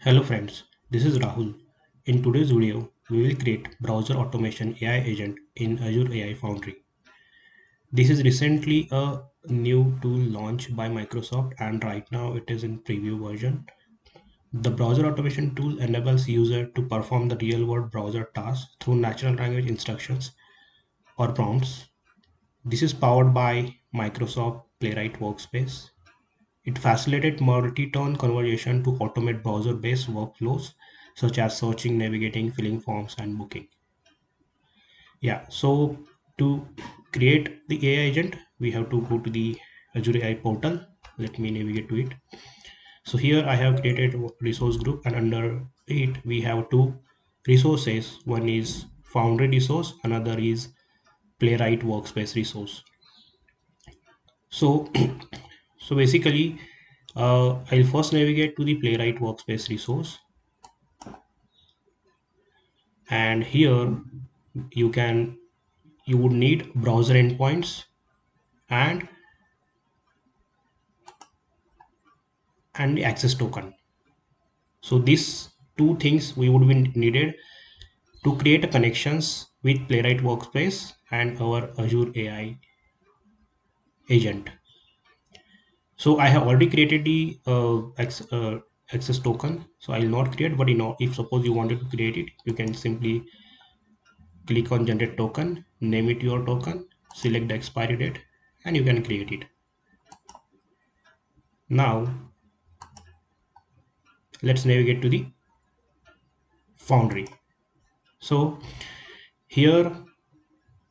Hello friends, this is Rahul. In today's video, we will create browser automation AI agent in Azure AI Foundry. This is recently a new tool launched by Microsoft and right now it is in preview version. The browser automation tool enables user to perform the real-world browser tasks through natural language instructions or prompts. This is powered by Microsoft Playwright Workspace. It facilitates multi-turn conversation to automate browser-based workflows such as searching, navigating, filling forms, and booking. Yeah, so to create the AI agent, we have to go to the Azure AI portal. Let me navigate to it. So here I have created a resource group, and under it we have two resources. One is Foundry resource, another is Playwright Workspace resource. So, so basically, I'll first navigate to the Playwright Workspace resource, and here you can you would need browser endpoints and the access token. So these two things we would be needed to create a connections with Playwright Workspace and our Azure AI agent. So I have already created the access token. So I'll not create, but if suppose you wanted to create it, you can simply click on generate token, name it your token, select the expiry date, and you can create it. Now let's navigate to the Foundry. So here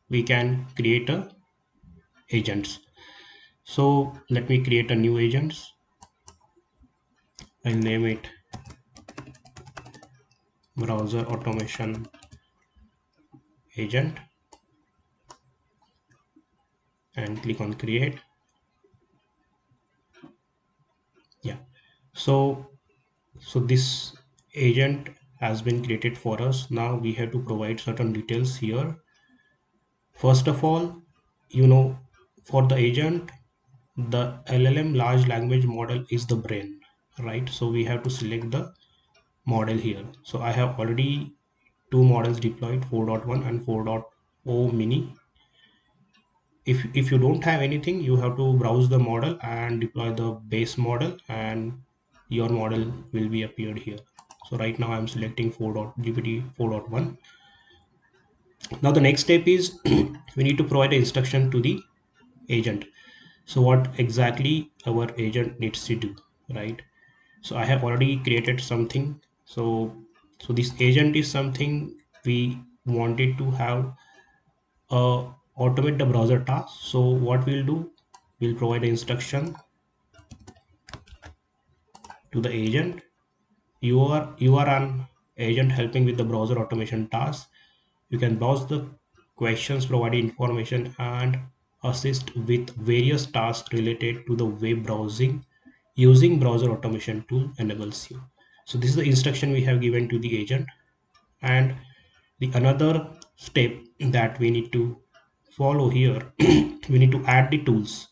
we can create a agents. So let me create a new agents. I'll name it browser automation agent and click on create. Yeah, so this agent has been created for us. Now we have to provide certain details here. First of all, for the agent, the LLM large language model is the brain, right? So we have to select the model here. So I have already two models deployed, 4.1 and 4.0 mini. If you don't have anything, you have to browse the model and deploy the base model, and your model will be appeared here. So right now I'm selecting 4.GPT 4.1. Now the next step is we need to provide an instruction to the agent. So what exactly our agent needs to do, right? So I have already created something. So this agent is something we wanted to have automate the browser task. So what we'll do, we'll provide an instruction to the agent. You are an agent helping with the browser automation task. You can browse the questions, provide information, and assist with various tasks related to the web browsing using browser automation tool enables you. So this is the instruction we have given to the agent. And the another step that we need to follow here, we need to add the tools.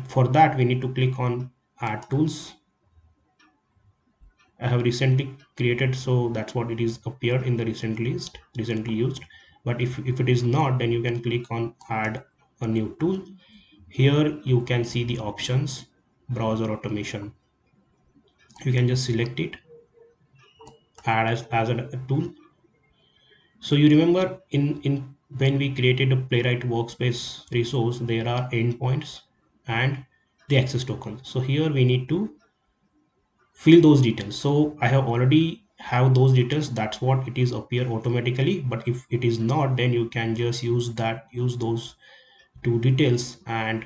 For that we need to click on add tools. I have recently created, so that's what it is appeared in the recently used. But if it is not, then you can click on add a new tool. Here you can see the options, browser automation. You can just select it, add as a tool. So you remember in when we created a Playwright Workspace resource, there are endpoints and the access token. So here we need to fill those details. So I have already have those details. That's what it is appear automatically. But if it is not, then you can just use those two details and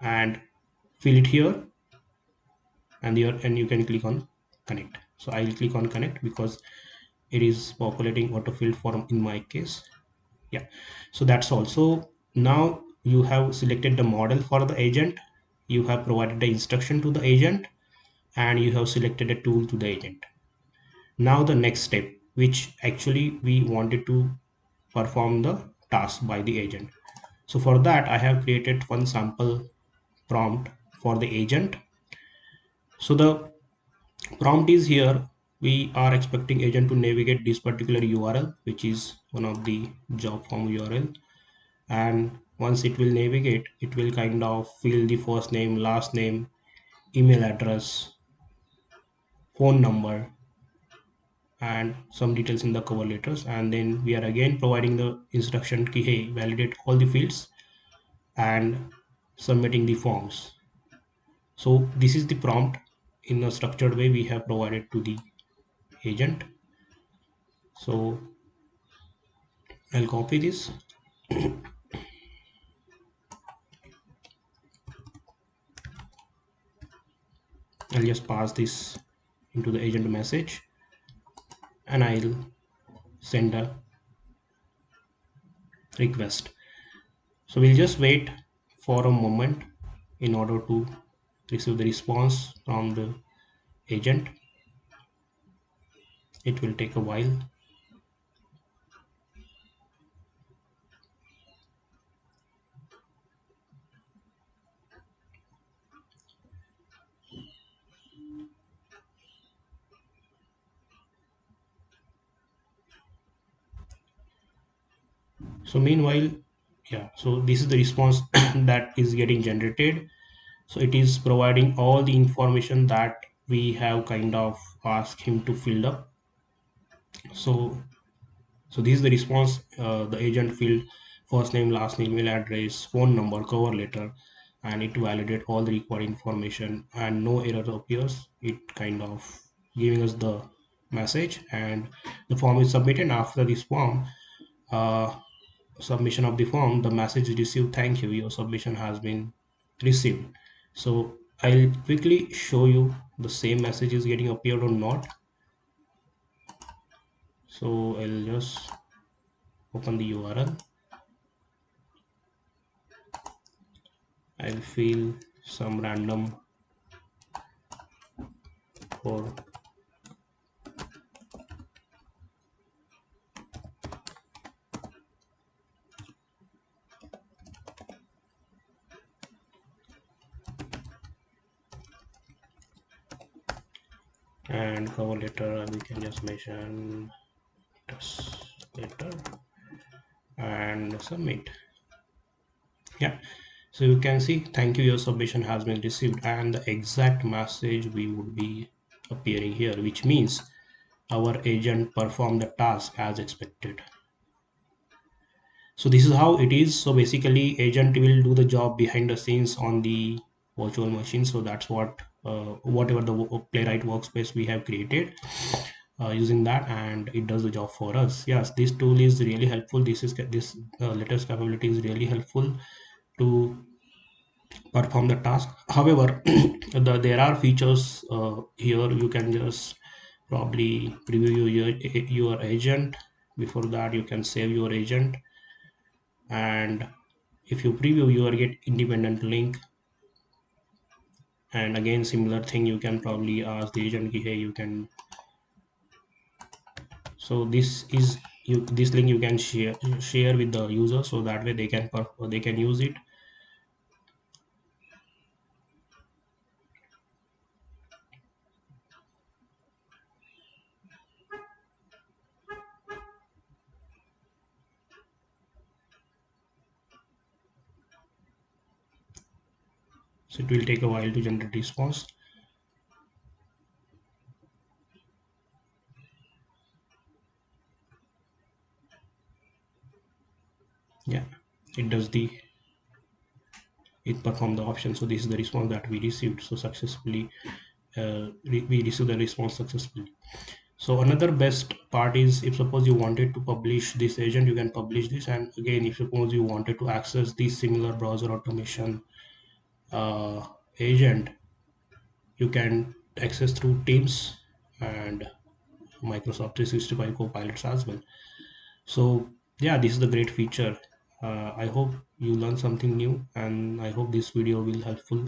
fill it here, and you can click on connect. So I will click on connect because it is populating autofilled form in my case. Yeah, so that's all. So now you have selected the model for the agent, you have provided the instruction to the agent, and you have selected a tool to the agent. Now the next step, which actually we wanted to perform the task by the agent. So for that I have created one sample prompt for the agent. So the Prompt is here. We are expecting agent to navigate this particular URL, which is one of the job form URL. And once it will navigate, it will kind of fill the first name, last name, email address, phone number, and some details in the cover letters. And then we are again providing the instruction key, hey, validate all the fields and submitting the forms. So this is the prompt in a structured way we have provided to the agent. So I'll copy this. I'll just pass this into the agent message and I'll send a request. So we'll just wait for a moment in order to receive the response from the agent. It will take a while. So meanwhile, yeah, so this is the response that is getting generated. So it is providing all the information that we have kind of asked him to fill up. So this is the response. The agent filled first name, last name, email address, phone number, cover letter, and it validate all the required information, and no error appears. It kind of giving us the message, and the form is submitted. After this form, uh, submission of the form, the message is received. Thank you, your submission has been received. So I'll quickly show you the same message is getting appeared or not. So I'll just open the URL. I'll fill some random for and cover letter we can just mention this letter and submit. Yeah, so you can see thank you, your submission has been received, and the exact message we would be appearing here, which means our agent performed the task as expected. So this is how it is. So basically agent will do the job behind the scenes on the virtual machine. So that's what whatever the playwright workspace we have created using that, and it does the job for us. Yes, this tool is really helpful. This latest capability is really helpful to perform the task. However, there are features here. You can just probably preview your agent. Before that, you can save your agent, and if you preview you will get independent link. And again, similar thing, you can probably ask the agent ki, hey, you can, so this is this link you can share with the user, so that way they can use it. So it will take a while to generate response. Yeah, it does the it performed the option. So this is the response that we received. So successfully we received the response successfully. So another best part is, if suppose you wanted to publish this agent, you can publish this. And again, if suppose you wanted to access this similar browser automation uh, agent, you can access through Teams and Microsoft 365 Copilots as well. So yeah, this is the great feature. I hope you learned something new, and I hope this video will helpful.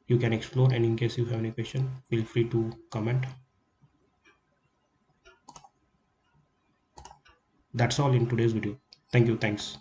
You can explore, and in case you have any question, feel free to comment. That's all in today's video. Thank you. Thanks.